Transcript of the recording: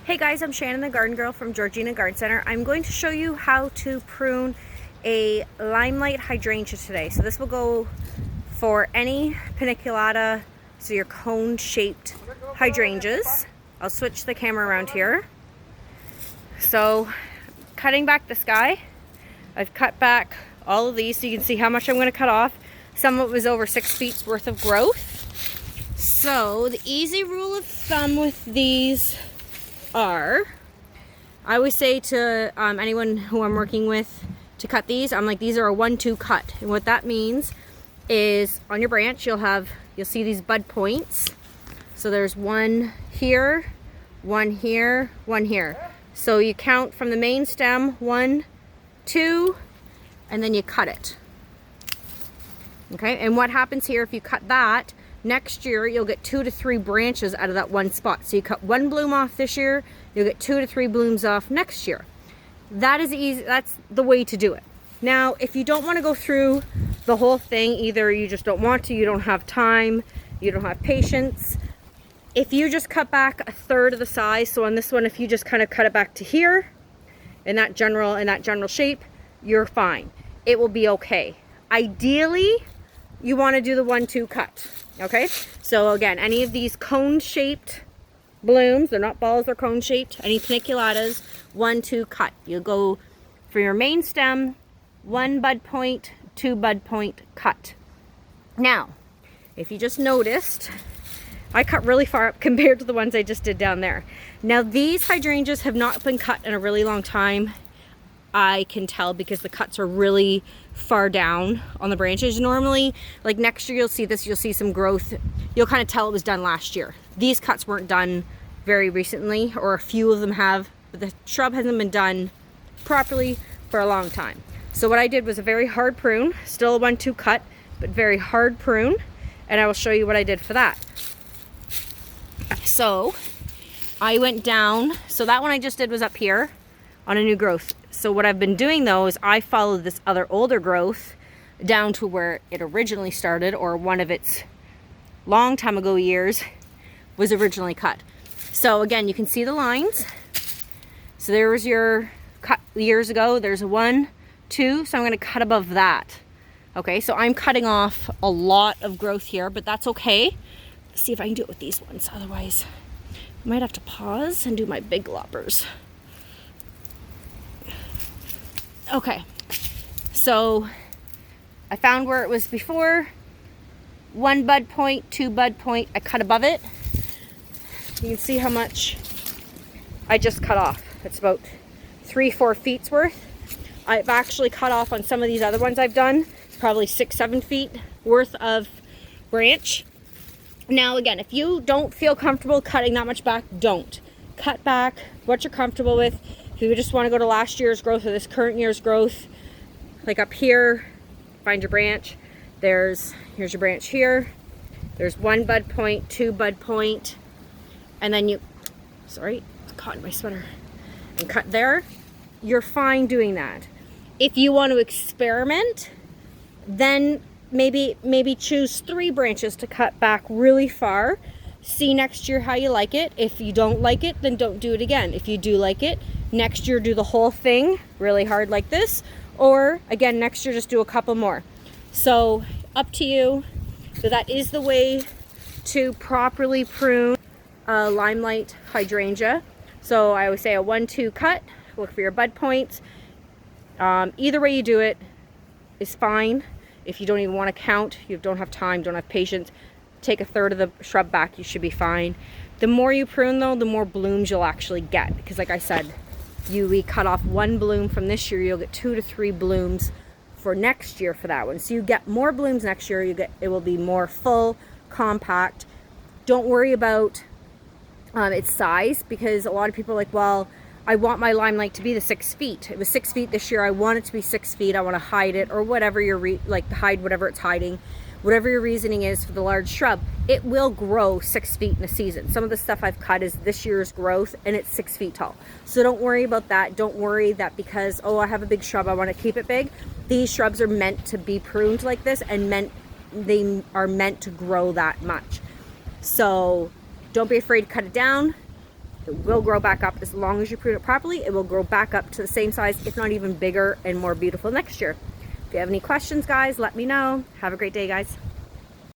Hey guys, I'm Shannon the Garden Girl from Georgina Garden Center. I'm going to show you how to prune a Limelight Hydrangea today. So this will go for any paniculata, so your cone-shaped hydrangeas. I'll switch the camera around here. So cutting back this guy, I've cut back all of these so you can see how much I'm going to cut off. Some of it was over 6 feet worth of growth. So the easy rule of thumb with these I always say to anyone who I'm working with to cut these, I'm like, these are a 1-2 cut. And what that means is on your branch you'll see these bud points. So there's one here, one here, one here. So you count from the main stem, 1, 2, and then you cut it. Okay, and what happens here if you cut that, next year you'll get 2 to 3 branches out of that one spot. So you cut 1 bloom off this year, you'll get 2 to 3 blooms off next year. That is easy. That's the way to do it. Now, if you don't want to go through the whole thing, either you just don't want to, you don't have time, you don't have patience. If you just cut back 1/3 of the size, so on this one, if you just kind of cut it back to here in that general shape, you're fine. It will be okay. Ideally, you want to do the 1-2 cut. Okay, so again, any of these cone-shaped blooms, they're not balls, they're cone-shaped, any paniculatas, 1-2 cut. You'll go for your main stem, 1 bud point, 2 bud point cut. Now, if you just noticed, I cut really far up compared to the ones I just did down there. Now, these hydrangeas have not been cut in a really long time. I can tell because the cuts are really far down on the branches. Normally, like next year, you'll see this, you'll see some growth. You'll kind of tell it was done last year. These cuts weren't done very recently, or a few of them have, but the shrub hasn't been done properly for a long time. So what I did was a very hard prune, still a 1-2 cut, but very hard prune, and I will show you what I did for that. So I went down, so that one I just did was up here on a new growth. So what I've been doing though is I followed this other older growth down to where it originally started, or one of its long time ago years was originally cut. So again, you can see the lines. So there was your cut years ago. There's a 1, 2, so I'm going to cut above that. Okay, so I'm cutting off a lot of growth here, but that's okay. Let's see if I can do it with these ones. Otherwise, I might have to pause and do my big loppers. Okay, so I found where it was before. 1 bud point, 2 bud point, I cut above it. You can see how much I just cut off. It's about 3-4 feet's worth. I've actually cut off on some of these other ones I've done, probably 6-7 feet worth of branch. Now again, if you don't feel comfortable cutting that much back, don't. Cut back what you're comfortable with. If you just want to go to last year's growth or this current year's growth, like up here, find your branch. Here's your branch here. There's 1 bud point, 2 bud point, and then sorry, it's caught in my sweater, and cut there. You're fine doing that. If you want to experiment, then maybe choose 3 branches to cut back really far. See next year how you like it. If you don't like it, then don't do it again. If you do like it, next year do the whole thing really hard like this, or again next year just do a couple more. So up to you. So that is the way to properly prune a Limelight Hydrangea. So I always say a 1-2 cut. Look for your bud points. Either way you do it is fine. If you don't even want to count, you don't have time, don't have patience, take 1/3 of the shrub back, you should be fine. The more you prune though, the more blooms you'll actually get, because like I said, we cut off 1 bloom from this year, you'll get 2 to 3 blooms for next year for that one. So you get more blooms next year, it will be more full, compact. Don't worry about its size, because a lot of people are like, well, I want my Limelight to be the 6 feet. It was 6 feet this year, I want it to be 6 feet, I want to hide it, or whatever hide whatever it's hiding. Whatever your reasoning is for the large shrub, it will grow 6 feet in a season. Some of the stuff I've cut is this year's growth and it's 6 feet tall. So don't worry about that. Don't worry that because, oh, I have a big shrub, I want to keep it big. These shrubs are meant to be pruned like this, and they are meant to grow that much. So don't be afraid to cut it down. it will grow back up. As long as you prune it properly, it will grow back up to the same size, if not even bigger and more beautiful next year. If you have any questions, guys, let me know. Have a great day, guys.